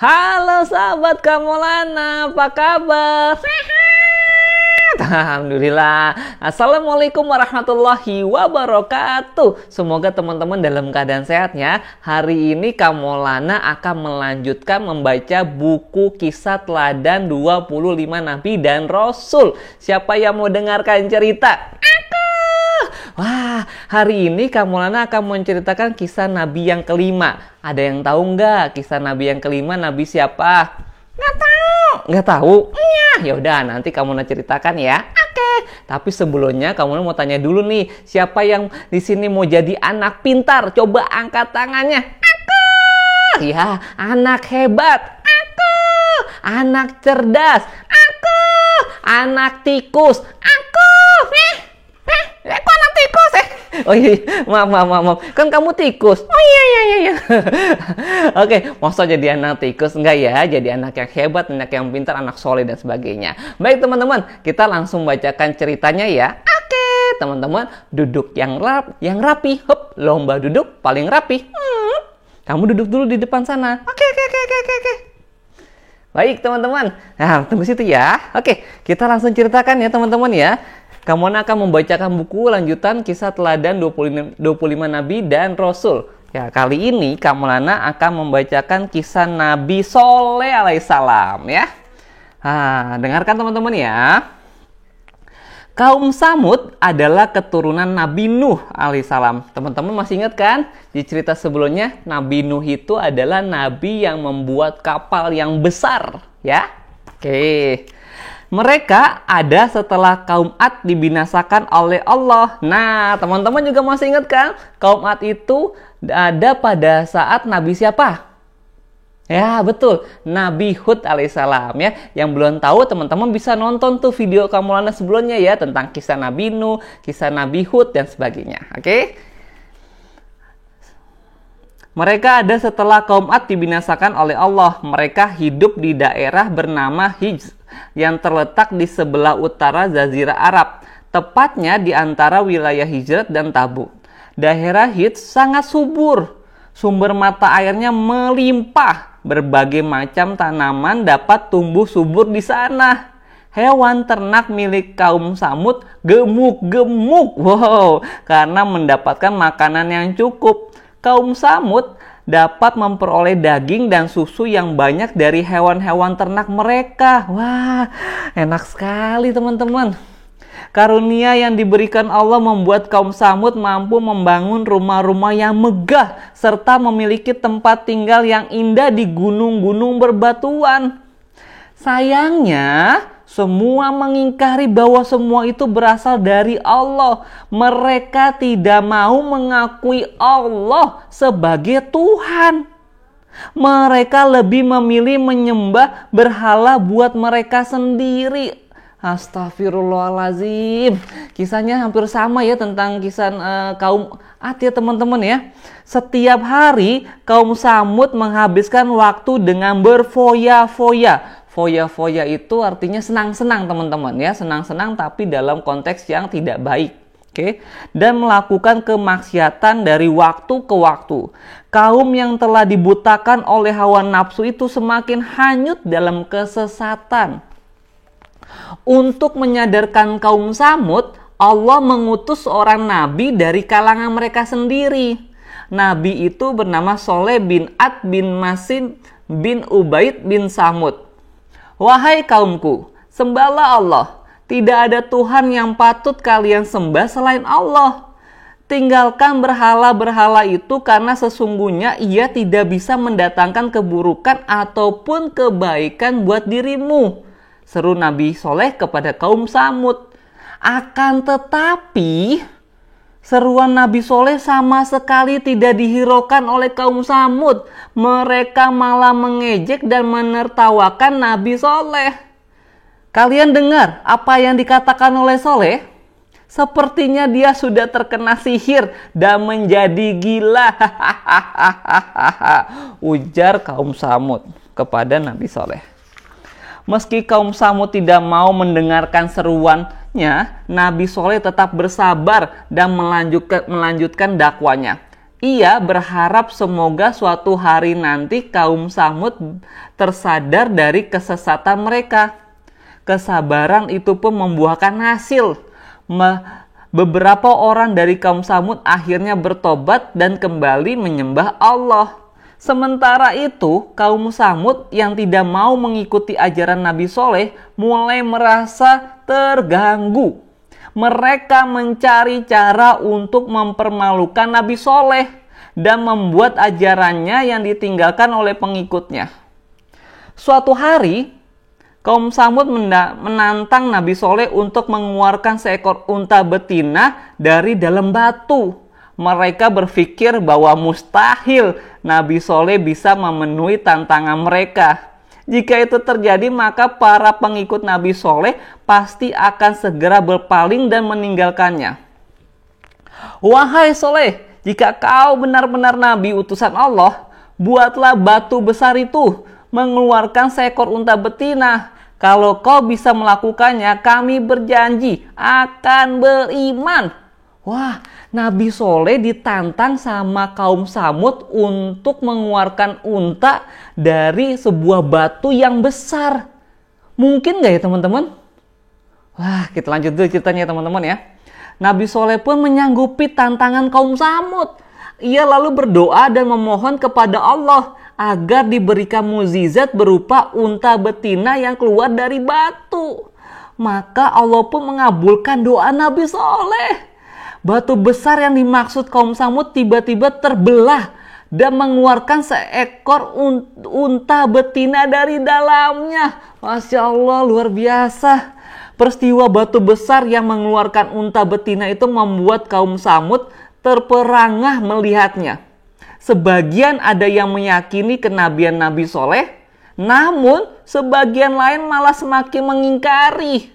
Halo sahabat Kamolana, apa kabar? Sehat? Alhamdulillah. Assalamualaikum warahmatullahi wabarakatuh. Semoga teman-teman dalam keadaan sehatnya. Hari ini Kamolana akan melanjutkan membaca buku kisah teladan 25 Nabi dan Rasul. Siapa yang mau dengarkan cerita? Wah, hari ini Kamolana akan menceritakan kisah Nabi yang kelima. Ada yang tahu nggak kisah Nabi yang kelima? Nabi siapa? Nggak tahu. Nggak tahu? Iya. Yaudah, nanti Kamolana ceritakan ya. Oke. Tapi sebelumnya Kamolana mau tanya dulu nih, siapa yang di sini mau jadi anak pintar? Coba angkat tangannya. Aku. Ya, anak hebat. Aku. Anak cerdas. Aku. Anak tikus. Aku. Kok anak tikus? Oh iya, maaf. Kan kamu tikus. Oh iya. Oke, masa jadi anak tikus? Enggak ya, jadi anak yang hebat, anak yang pintar, anak soleh dan sebagainya. Baik teman-teman, kita langsung bacakan ceritanya ya. Oke, teman-teman, duduk yang rapi. Hup, lomba duduk paling rapi. Kamu duduk dulu di depan sana. Oke. Baik teman-teman, nah tunggu situ ya. Oke, kita langsung ceritakan ya teman-teman ya. Kamolana akan membacakan buku lanjutan kisah teladan 25 Nabi dan Rasul. Ya, kali ini Kamolana akan membacakan kisah Nabi Soleh alaihissalam ya. Dengarkan teman-teman ya. Kaum Samud adalah keturunan Nabi Nuh alaihissalam. Teman-teman masih ingat kan? Di cerita sebelumnya, Nabi Nuh itu adalah nabi yang membuat kapal yang besar ya. Oke. Mereka ada setelah kaum Ad dibinasakan oleh Allah. Nah, teman-teman juga masih ingat kan? Kaum Ad itu ada pada saat Nabi siapa? Ya, betul. Nabi Hud alaihissalam ya. Yang belum tahu, teman-teman bisa nonton tuh video Kamolana sebelumnya ya. Tentang kisah Nabi Nuh, kisah Nabi Hud, dan sebagainya. Oke? Mereka ada setelah kaum Ad dibinasakan oleh Allah. Mereka hidup di daerah bernama Hijz yang terletak di sebelah utara Jazirah Arab, tepatnya di antara wilayah Hijaz dan Tabuk. Daerah Hijz sangat subur, sumber mata airnya melimpah, berbagai macam tanaman dapat tumbuh subur di sana. Hewan ternak milik kaum Samud gemuk-gemuk, karena mendapatkan makanan yang cukup. Kaum Samud dapat memperoleh daging dan susu yang banyak dari hewan-hewan ternak mereka. Wah, enak sekali teman-teman. Karunia yang diberikan Allah membuat kaum Samud mampu membangun rumah-rumah yang megah serta memiliki tempat tinggal yang indah di gunung-gunung berbatuan. Sayangnya, semua mengingkari bahwa semua itu berasal dari Allah. Mereka tidak mau mengakui Allah sebagai Tuhan. Mereka lebih memilih menyembah berhala buat mereka sendiri. Astagfirullahaladzim. Kisahnya hampir sama ya tentang kisah kaum Ad ya teman-teman ya. Setiap hari kaum Samud menghabiskan waktu dengan berfoya-foya. Foya-foya itu artinya senang-senang teman-teman ya, senang-senang tapi dalam konteks yang tidak baik. Oke. Dan melakukan kemaksiatan dari waktu ke waktu. Kaum yang telah dibutakan oleh hawa nafsu itu semakin hanyut dalam kesesatan. Untuk menyadarkan kaum Samud, Allah mengutus seorang nabi dari kalangan mereka sendiri. Nabi itu bernama Soleh bin Ad bin Masin bin Ubaid bin Samud. Wahai kaumku, sembahlah Allah. Tidak ada Tuhan yang patut kalian sembah selain Allah. Tinggalkan berhala-berhala itu karena sesungguhnya ia tidak bisa mendatangkan keburukan ataupun kebaikan buat dirimu. Seru Nabi Soleh kepada kaum Samud. Akan tetapi, seruan Nabi Soleh sama sekali tidak dihiraukan oleh kaum Samud. Mereka malah mengejek dan menertawakan Nabi Soleh. Kalian dengar apa yang dikatakan oleh Soleh? Sepertinya dia sudah terkena sihir dan menjadi gila. Ujar kaum Samud kepada Nabi Soleh. Meski kaum Samud tidak mau mendengarkan seruannya, Nabi Soleh tetap bersabar dan melanjutkan dakwanya. Ia berharap semoga suatu hari nanti kaum Samud tersadar dari kesesatan mereka. Kesabaran itu pun membuahkan hasil. Beberapa orang dari kaum Samud akhirnya bertobat dan kembali menyembah Allah. Sementara itu, kaum Samud yang tidak mau mengikuti ajaran Nabi Soleh mulai merasa terganggu. Mereka mencari cara untuk mempermalukan Nabi Soleh dan membuat ajarannya yang ditinggalkan oleh pengikutnya. Suatu hari, kaum Samud menantang Nabi Soleh untuk mengeluarkan seekor unta betina dari dalam batu. Mereka berpikir bahwa mustahil Nabi Soleh bisa memenuhi tantangan mereka. Jika itu terjadi, maka para pengikut Nabi Soleh pasti akan segera berpaling dan meninggalkannya. Wahai Soleh, jika kau benar-benar Nabi utusan Allah, buatlah batu besar itu mengeluarkan seekor unta betina. Kalau kau bisa melakukannya, kami berjanji akan beriman. Wah, Nabi Soleh ditantang sama kaum Samud untuk mengeluarkan unta dari sebuah batu yang besar. Mungkin nggak ya teman-teman? Wah, kita lanjut dulu ceritanya teman-teman ya. Nabi Soleh pun menyanggupi tantangan kaum Samud. Ia lalu berdoa dan memohon kepada Allah agar diberikan mukjizat berupa unta betina yang keluar dari batu. Maka Allah pun mengabulkan doa Nabi Soleh. Batu besar yang dimaksud kaum Samud tiba-tiba terbelah dan mengeluarkan seekor unta betina dari dalamnya. Masya Allah, luar biasa. Peristiwa batu besar yang mengeluarkan unta betina itu membuat kaum Samud terperangah melihatnya. Sebagian ada yang meyakini kenabian Nabi Soleh, namun sebagian lain malah semakin mengingkari.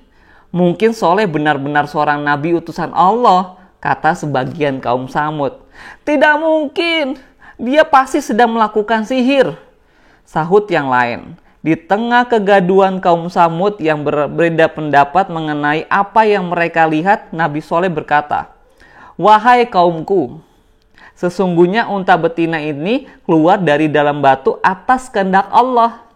Mungkin Soleh benar-benar seorang nabi utusan Allah, kata sebagian kaum Samud. Tidak mungkin, dia pasti sedang melakukan sihir, sahut yang lain. Di tengah kegaduhan kaum Samud yang berbeda pendapat mengenai apa yang mereka lihat, Nabi Soleh berkata, wahai kaumku, sesungguhnya unta betina ini keluar dari dalam batu atas kehendak Allah.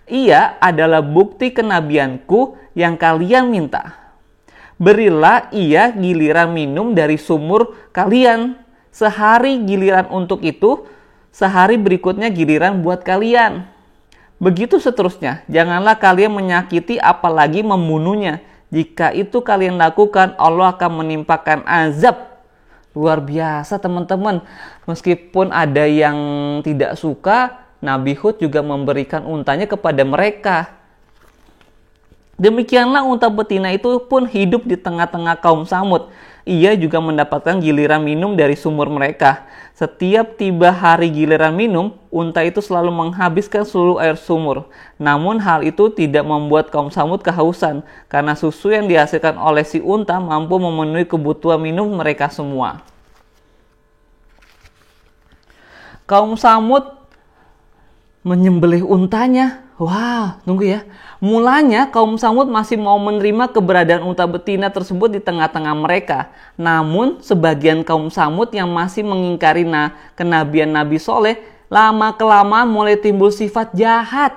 Ia adalah bukti kenabianku yang kalian minta. Berilah ia giliran minum dari sumur kalian. Sehari giliran untuk itu, sehari berikutnya giliran buat kalian. Begitu seterusnya, janganlah kalian menyakiti apalagi membunuhnya. Jika itu kalian lakukan, Allah akan menimpakan azab. Luar biasa teman-teman. Meskipun ada yang tidak suka, Nabi Hud juga memberikan untanya kepada mereka. Demikianlah unta betina itu pun hidup di tengah-tengah kaum Samud. Ia juga mendapatkan giliran minum dari sumur mereka. Setiap tiba hari giliran minum, unta itu selalu menghabiskan seluruh air sumur. Namun hal itu tidak membuat kaum Samud kehausan, karena susu yang dihasilkan oleh si unta mampu memenuhi kebutuhan minum mereka semua. Kaum Samud menyembelih untanya. Wow, tunggu ya. Mulanya kaum Samud masih mau menerima keberadaan unta betina tersebut di tengah-tengah mereka. Namun sebagian kaum Samud yang masih mengingkari kenabian Nabi Soleh, lama-kelamaan mulai timbul sifat jahat.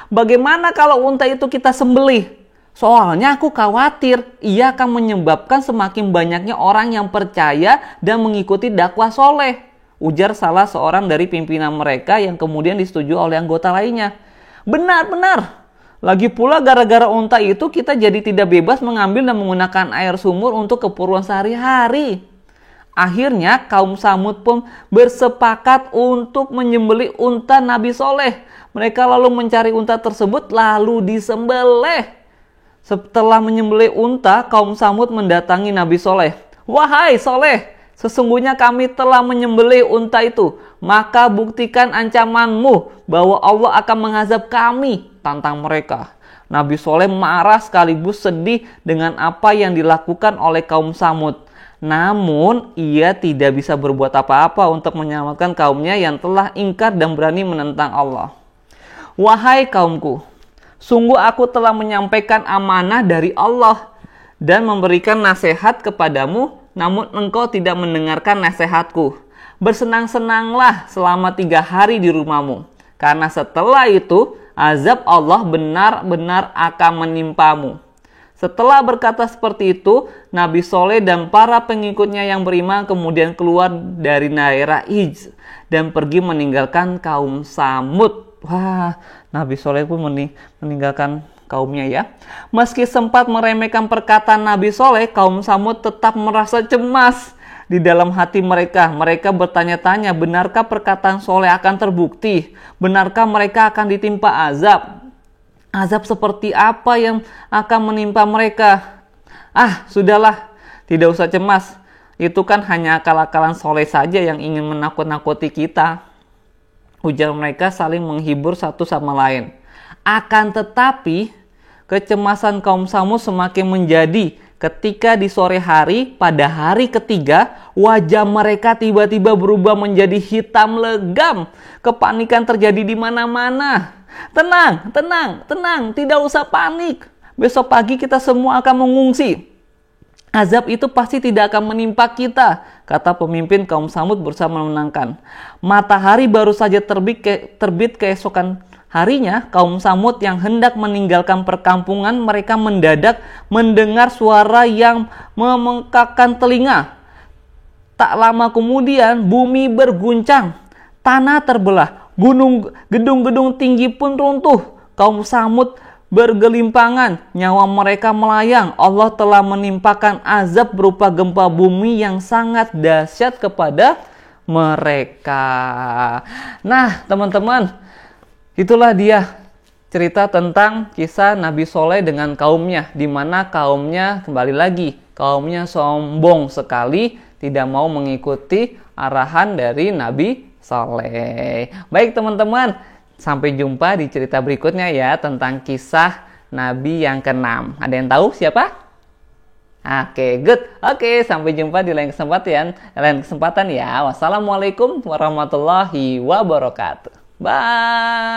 Bagaimana kalau unta itu kita sembelih? Soalnya aku khawatir ia akan menyebabkan semakin banyaknya orang yang percaya dan mengikuti dakwah Soleh, ujar salah seorang dari pimpinan mereka yang kemudian disetujui oleh anggota lainnya. Benar-benar. Lagi pula gara-gara unta itu kita jadi tidak bebas mengambil dan menggunakan air sumur untuk keperluan sehari-hari. Akhirnya kaum Samud pun bersepakat untuk menyembelih unta Nabi Soleh. Mereka lalu mencari unta tersebut lalu disembelih. Setelah menyembelih unta, kaum Samud mendatangi Nabi Soleh. Wahai Soleh, sesungguhnya kami telah menyembelih unta itu. Maka buktikan ancamanmu bahwa Allah akan mengazab kami, tantang mereka. Nabi Soleh marah sekaligus sedih dengan apa yang dilakukan oleh kaum Samud. Namun ia tidak bisa berbuat apa-apa untuk menyelamatkan kaumnya yang telah ingkar dan berani menentang Allah. Wahai kaumku, sungguh aku telah menyampaikan amanah dari Allah dan memberikan nasihat kepadamu, namun engkau tidak mendengarkan nasihatku. Bersenang-senanglah selama 3 hari di rumahmu, karena setelah itu azab Allah benar-benar akan menimpamu. Setelah berkata seperti itu, Nabi Soleh dan para pengikutnya yang beriman kemudian keluar dari daerah Hijz dan pergi meninggalkan kaum Samud. Wah, Nabi Soleh pun meninggalkan kaumnya ya. Meski sempat meremehkan perkataan Nabi Soleh, kaum Samud tetap merasa cemas di dalam hati mereka. Mereka bertanya-tanya, benarkah perkataan Soleh akan terbukti? Benarkah mereka akan ditimpa azab? Azab seperti apa yang akan menimpa mereka? Sudahlah, tidak usah cemas. Itu kan hanya akal-akalan Soleh saja yang ingin menakut-nakuti kita. Ujar mereka saling menghibur satu sama lain. Akan tetapi, kecemasan kaum Samud semakin menjadi ketika di sore hari, pada hari ketiga, wajah mereka tiba-tiba berubah menjadi hitam legam. Kepanikan terjadi di mana-mana. Tenang, tenang, tenang, tidak usah panik. Besok pagi kita semua akan mengungsi. Azab itu pasti tidak akan menimpa kita, kata pemimpin kaum Samud berusaha menenangkan. Matahari baru saja terbit keesokan harinya, kaum Samud yang hendak meninggalkan perkampungan mereka mendadak mendengar suara yang memengkakkan telinga. Tak lama kemudian bumi berguncang, tanah terbelah, gedung-gedung tinggi pun runtuh. Kaum Samud bergelimpangan, nyawa mereka melayang. Allah telah menimpakan azab berupa gempa bumi yang sangat dahsyat kepada mereka. Nah, teman-teman, itulah dia cerita tentang kisah Nabi Soleh dengan kaumnya, di mana kaumnya kembali lagi, kaumnya sombong sekali, tidak mau mengikuti arahan dari Nabi Soleh. Baik teman-teman, sampai jumpa di cerita berikutnya ya, tentang kisah Nabi yang ke-6. Ada yang tahu siapa? Oke, good. Oke, sampai jumpa di lain kesempatan ya. Wassalamualaikum warahmatullahi wabarakatuh. Bye.